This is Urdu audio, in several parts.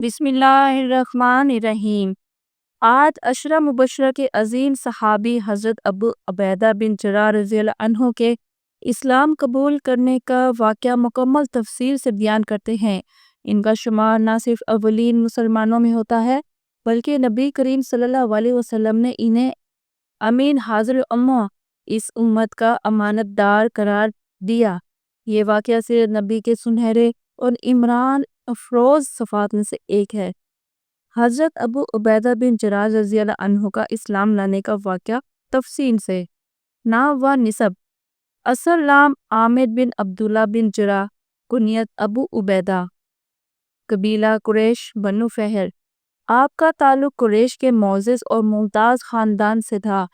بسم اللہ الرحمن الرحیم۔ آج عشرہ مبشرہ کے عظیم صحابی حضرت ابو عبیدہ بن جراح رضی اللہ عنہ کے اسلام قبول کرنے کا واقعہ مکمل تفصیل سے بیان کرتے ہیں۔ ان کا شمار نہ صرف اولین مسلمانوں میں ہوتا ہے بلکہ نبی کریم صلی اللہ علیہ وسلم نے انہیں امین حاضر امہ، اس امت کا امانت دار قرار دیا۔ یہ واقعہ سیرت نبی کے سنہرے اور عمران افروز صفات میں سے ایک ہے۔ حضرت ابو عبیدہ بن جراح رضی اللہ عنہ کا اسلام لانے کا واقعہ تفصیل سے۔ نام و نسب: اصل نام عامر بن عبداللہ بن جراح، کنیت ابو عبیدہ، قبیلہ قریش بنو فہر۔ آپ کا تعلق قریش کے معزز اور ممتاز خاندان سے تھا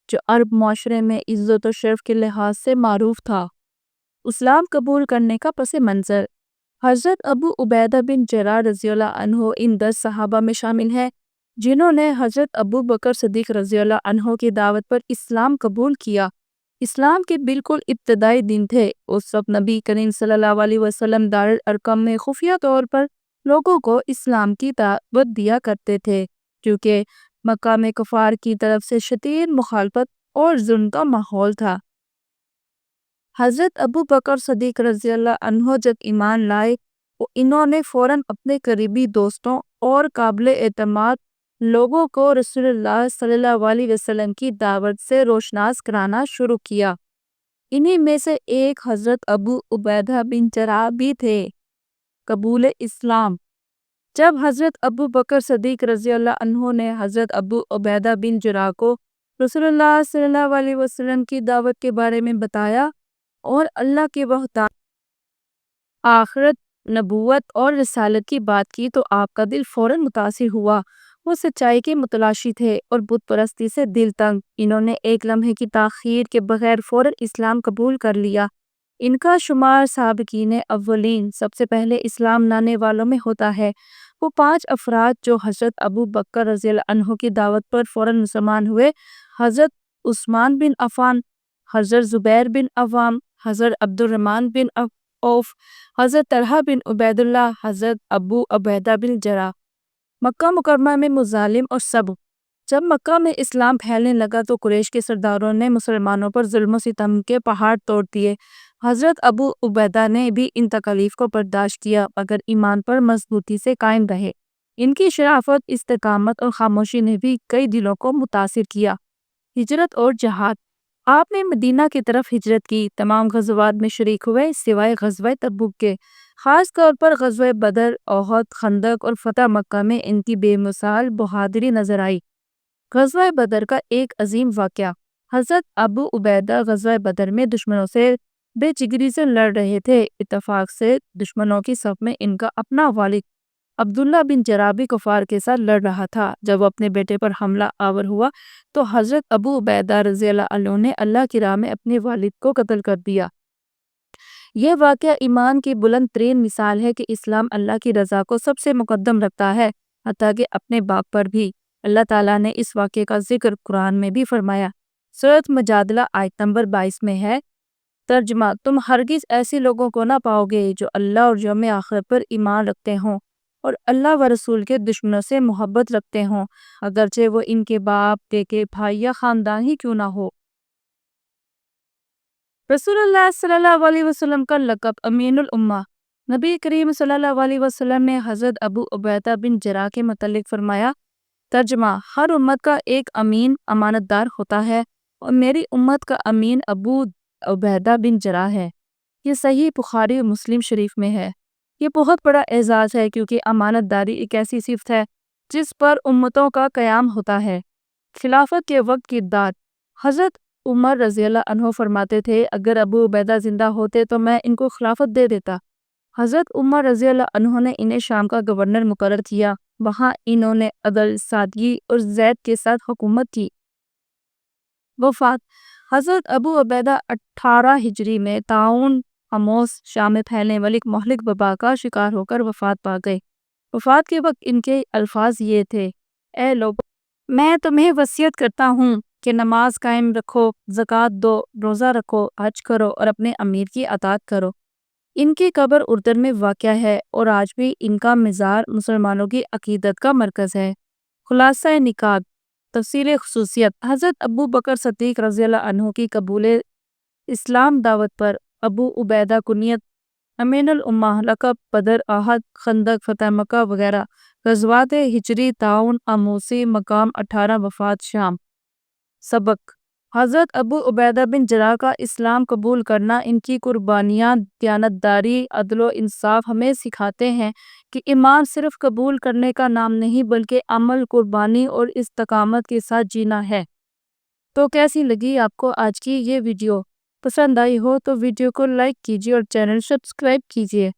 جو عرب معاشرے میں عزت و شرف کے لحاظ سے معروف تھا۔ اسلام قبول کرنے کا پس منظر: حضرت ابو عبیدہ بن جراح رضی اللہ عنہ ان 10 صحابہ میں شامل ہیں جنہوں نے حضرت ابو بکر صدیق رضی اللہ عنہ کی دعوت پر اسلام قبول کیا۔ اسلام کے بالکل ابتدائی دن تھے۔ اس وقت نبی کریم صلی اللہ علیہ وسلم دار الارقم میں خفیہ طور پر لوگوں کو اسلام کی دعوت دیا کرتے تھے کیونکہ مکہ میں کفار کی طرف سے شدید مخالفت اور ظلم کا ماحول تھا۔ حضرت ابو بکر صدیق رضی اللہ عنہ جب ایمان لائے انہوں نے فوراً اپنے قریبی دوستوں اور قابل اعتماد لوگوں کو رسول اللہ صلی اللہ علیہ وسلم کی دعوت سے روشناس کرانا شروع کیا۔ انہی میں سے ایک حضرت ابو عبیدہ بن جراح بھی تھے۔ قبول اسلام: جب حضرت ابو بکر صدیق رضی اللہ عنہ نے حضرت ابو عبیدہ بن جراح کو رسول اللہ صلی اللہ علیہ وسلم کی دعوت کے بارے میں بتایا اور اللہ کے وحدانیت، آخرت، نبوت اور رسالت کی بات کی تو آپ کا دل فوراً متاثر ہوا۔ وہ سچائی کے متلاشی تھے اور بت پرستی سے دل تنگ۔ انہوں نے ایک لمحے کی تاخیر کے بغیر فوراً اسلام قبول کر لیا۔ ان کا شمار سابقین اولین، سب سے پہلے اسلام لانے والوں میں ہوتا ہے۔ وہ 5 افراد جو حضرت ابو بکر رضی اللہ عنہ کی دعوت پر فوراً مسلمان ہوئے: حضرت عثمان بن عفان، حضرت زبیر بن عوام، حضرت عبد الرحمن بن عوف، حضرت طلحہ بن عبید اللہ، حضرت ابو عبیدہ بن جراح۔ مکہ مکرمہ میں مظالم اور صبر: جب مکہ میں اسلام پھیلنے لگا تو قریش کے سرداروں نے مسلمانوں پر ظلم و ستم کے پہاڑ توڑ دیے۔ حضرت ابو عبیدہ نے بھی ان تکالیف کو برداشت کیا مگر ایمان پر مضبوطی سے قائم رہے۔ ان کی شرافت، استقامت اور خاموشی نے بھی کئی دلوں کو متاثر کیا۔ ہجرت اور جہاد: آپ نے مدینہ کی طرف ہجرت کی، تمام غزوات میں شریک ہوئے سوائے غزوہ تبوک کے۔ خاص طور پر غزوہ بدر، احد، خندق اور فتح مکہ میں ان کی بے مثال بہادری نظر آئی۔ غزوہ بدر کا ایک عظیم واقعہ: حضرت ابو عبیدہ غزوہ بدر میں دشمنوں سے بے جگری سے لڑ رہے تھے۔ اتفاق سے دشمنوں کی صف میں ان کا اپنا والد عبداللہ بن جراح بھی کفار کے ساتھ لڑ رہا تھا۔ جب وہ اپنے بیٹے پر حملہ آور ہوا تو حضرت ابو عبیدہ رضی اللہ عنہ نے اللہ کی راہ میں اپنے والد کو قتل کر دیا۔ یہ واقعہ ایمان کی بلند ترین مثال ہے کہ اسلام اللہ کی رضا کو سب سے مقدم رکھتا ہے، حتیٰ کہ اپنے باپ پر بھی۔ اللہ تعالیٰ نے اس واقعے کا ذکر قرآن میں بھی فرمایا۔ سورۃ مجادلہ آیت نمبر 22 میں ہے۔ ترجمہ: تم ہرگز ایسے لوگوں کو نہ پاؤ گے جو اللہ اور یوم آخر پر ایمان رکھتے ہوں اور اللہ و رسول کے دشمنوں سے محبت رکھتے ہوں، اگرچہ وہ ان کے باپ، بیٹے، بھائی یا خاندان ہی کیوں نہ ہو۔ رسول اللہ صلی اللہ علیہ وسلم کا لقب امین الامہ: نبی کریم صلی اللہ علیہ وسلم نے حضرت ابو عبیدہ بن جراح کے متعلق فرمایا۔ ترجمہ: ہر امت کا ایک امین، امانت دار ہوتا ہے اور میری امت کا امین ابو عبیدہ بن جراح ہے۔ یہ صحیح بخاری اور مسلم شریف میں ہے۔ یہ بہت بڑا اعزاز ہے کیونکہ امانت داری ایک ایسی صفت ہے جس پر امتوں کا قیام ہوتا ہے۔ خلافت کے وقت کردار: حضرت عمر رضی اللہ عنہ فرماتے تھے اگر ابو عبیدہ زندہ ہوتے تو میں ان کو خلافت دے دیتا۔ حضرت عمر رضی اللہ عنہ نے انہیں شام کا گورنر مقرر کیا۔ وہاں انہوں نے عدل، سادگی اور زید کے ساتھ حکومت کی۔ وفات: حضرت ابو عبیدہ 18 ہجری میں طاعون حمص شام میں پھیلنے والی ایک مہلک وبا کا شکار ہو کر وفات پا گئے۔ وفات کے وقت ان کے الفاظ یہ تھے: اے لوگو، میں تمہیں وصیت کرتا ہوں کہ نماز قائم رکھو، زکوٰۃ دو، روزہ رکھو، حج کرو اور اپنے امیر کی اطاعت کرو۔ ان کی قبر اردن میں واقع ہے اور آج بھی ان کا مزار مسلمانوں کی عقیدت کا مرکز ہے۔ خلاصہ نکات، تفصیل خصوصیت: حضرت ابو بکر صدیق رضی اللہ عنہ کی قبول اسلام دعوت پر ابو عبیدہ کنیت امین الامہ، لقب بدر، احد، خندق، فتح مکہ وغیرہ غزوات ہجری، تعاون آموسی، مقام 18، وفات شام۔ سبق: حضرت ابو عبیدہ بن جراح کا اسلام قبول کرنا، ان کی قربانیاں، دیانتداری، عدل و انصاف ہمیں سکھاتے ہیں کہ ایمان صرف قبول کرنے کا نام نہیں بلکہ عمل، قربانی اور استقامت کے ساتھ جینا ہے۔ تو کیسی لگی آپ کو آج کی یہ ویڈیو؟ پسند آئی ہو تو ویڈیو کو لائک کیجیے اور چینل سبسکرائب کیجیے۔